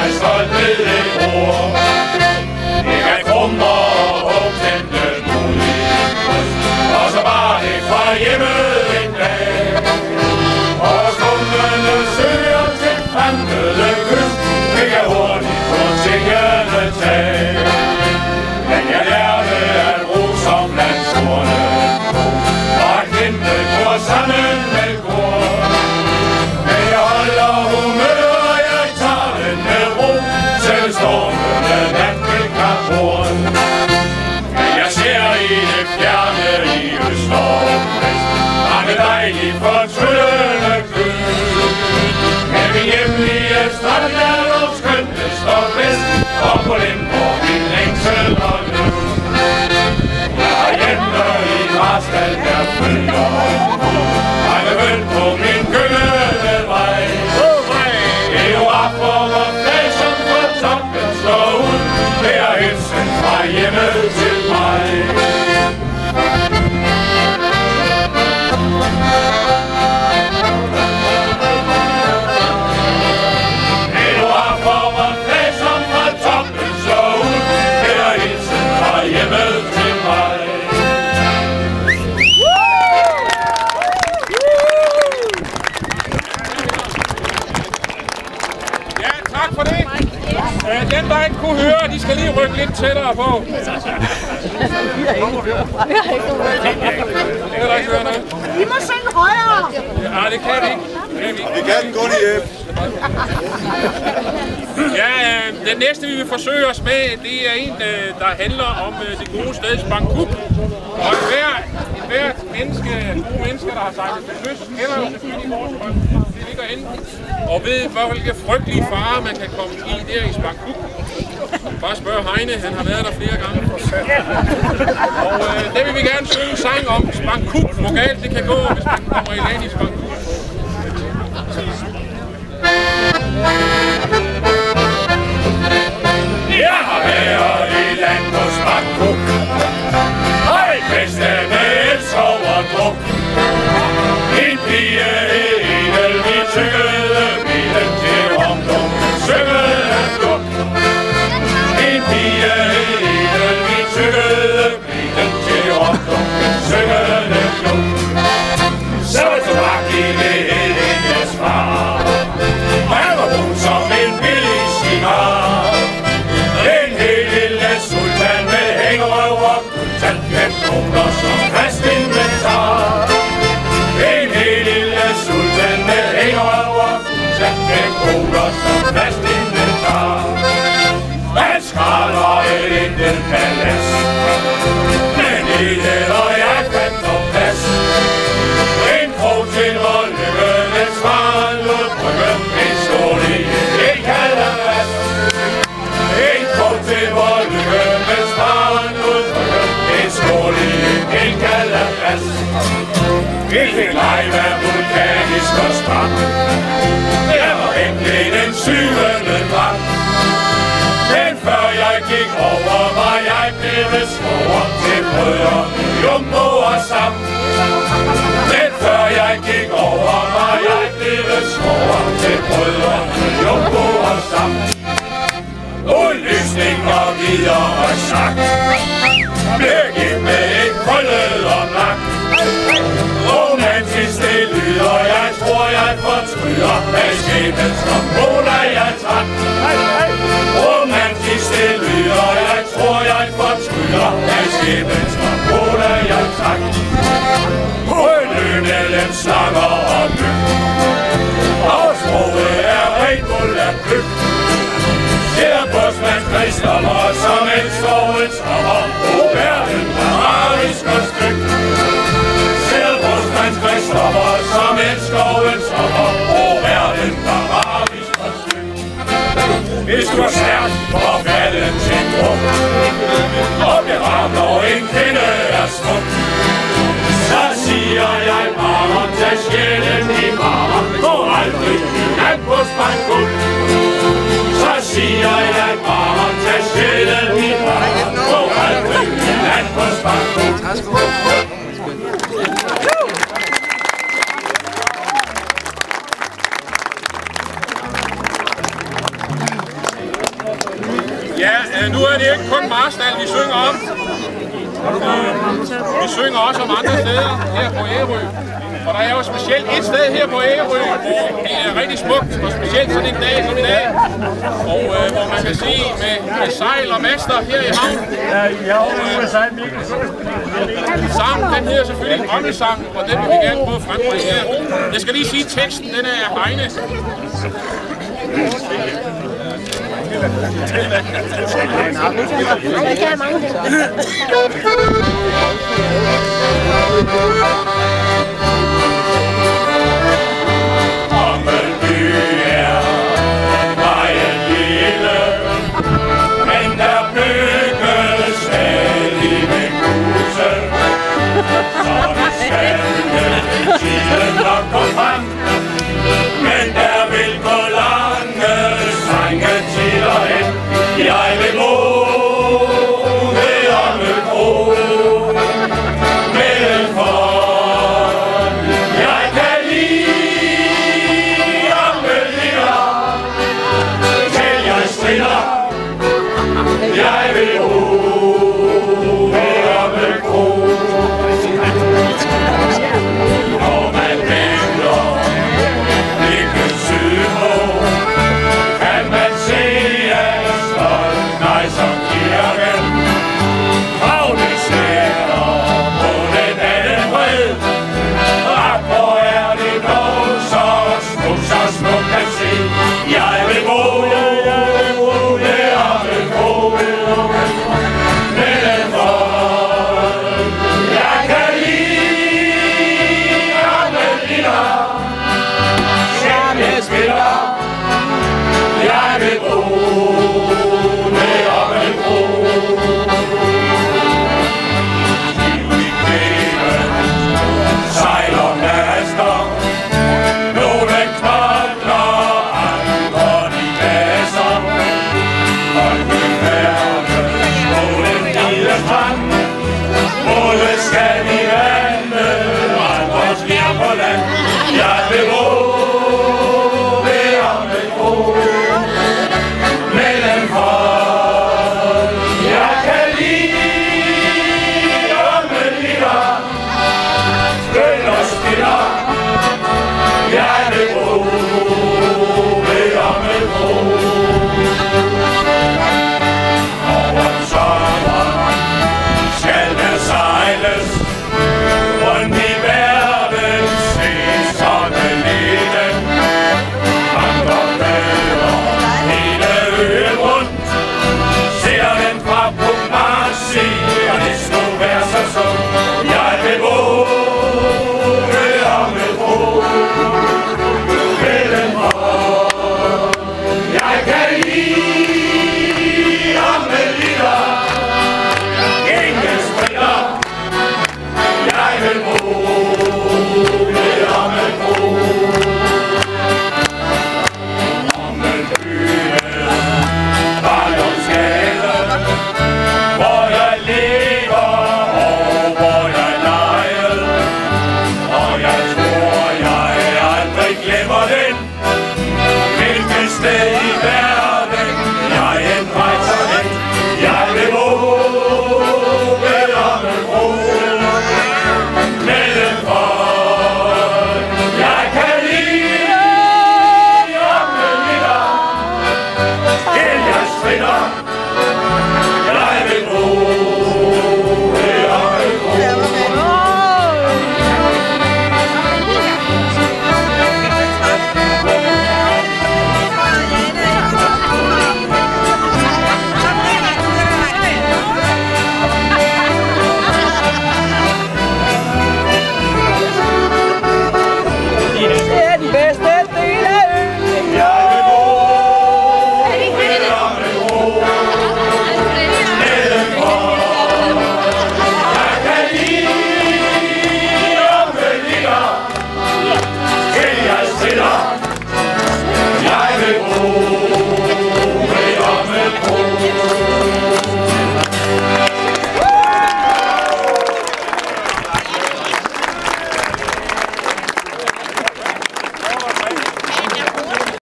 jeg stolt ved et ord. Det kan krummer og tænde modig, og så var det fra hjemmet en dag. Og skummende søger til fremmede kyst, fik jeg hurtigt på tingene tag. Men jeg lærte at ro som landsordene, og at kæmpe går sammen med går. Men jeg holder humør, jeg tager den med ro, selv stormende nat vil kaport. Men jeg ser i det fjerne i øst og vest, mange dejlige fortryllende kyst. Med min hjemlige strand er dog skøntest og bedst, og på den går min længsel og lyst. Jeg har hjemme i Marstal, der følger mange vønt på min gyngende vej. Det er jo for flag, som på toppen slår ud, det er hilsen fra hjemmet til mig. Den, der ikke kunne høre, de skal lige rykke lidt tættere på. Vi har ikke noget. Det kan da ikke høre noget. I må synge højere. Ja, det kan vi ikke. Vi kan den kun hjem. Ja, den næste, vi vil forsøge os med, det er en, der handler om det gode sted Spangkuk. Og hvert menneske, der har sejlet til kyst, kender jo selvfølgelig vores strøm. Det ligger inde. Og ved, hvilke frygtelige farer man kan komme i der i Spangkuk. Bare spørg Heine, han har været der flere gange. Og det vil vi gerne synge en sang om. Spangkuk, hvor galt det kan gå, hvis man kommer i land i Spangkuk. Jeg har været i land på Spangkuk, høj bedste med et soverdruk. En pige edel, vi tykkede bilen til omdum, syngede duk. En pige edel, vi tykkede bilen til omdum, syngede duk. Så tobak i det hendes far, og han var brun som en billig cigar. En helt lille sultan med hængerøv og guldtand, 5 kroner som fast inventar. En helt lille sultan med hængerøv og guldtand, 5 kroner som fast inventar. Han skralder et enkelt palads, men det hedder jeg fandt på plads. En krog til vor lykke, den svaren lod brygge, en skål i en kalderas. En krog til vor lykke, den svaren lod brygge, en skål i en kalderas. Vi fik live af vulkanisk og strand, jeg var endelig den 7. drang. Men før jeg gik over, var jeg blevet svoret til brødre, Jumbo og Sam. Men før jeg gik over, var jeg blevet svoret til brødre, Jumbo og Sam. Udlysning og videre sagt, blev givet med et krøllet og nak. Romantisk det lyder, jeg tror jeg fortryder, af skæbens tombola jeg trak. Romantisk det lyder, jeg tror jeg fortryder, af skæbens tombola jeg trak. På en lønelen slanger og myg, og sproget er rent fuld af byg. Her Bosmans Christoffer, som en skovens rammer, o verden pararisk og styg. Her Bosmans Christoffer, som en skovens rammer, o verden pararisk og styg. Hvis du er stærkt for falden til druk, og bliver ramt og en kvinde er smuk, så siger jeg bare, tag sjælen i bare, gå aldrig land på Spangkuk. Så siger jeg bare, tag sjælen i bare, gå aldrig land på Spangkuk. Ja, nu er det ikke kun Marstal, vi synger om. Vi synger også om andre steder her på Ærø. Og der er jo specielt et sted her på Ærø, hvor det er rigtig smukt, og specielt sådan en dag som i dag. Og hvor man kan se med sejl og master her i havn. Sangen, den hedder selvfølgelig Åndesang, og den vil vi gerne prøve at frembringe her. Jeg skal lige sige, at teksten den er Heine. Jeg vil gå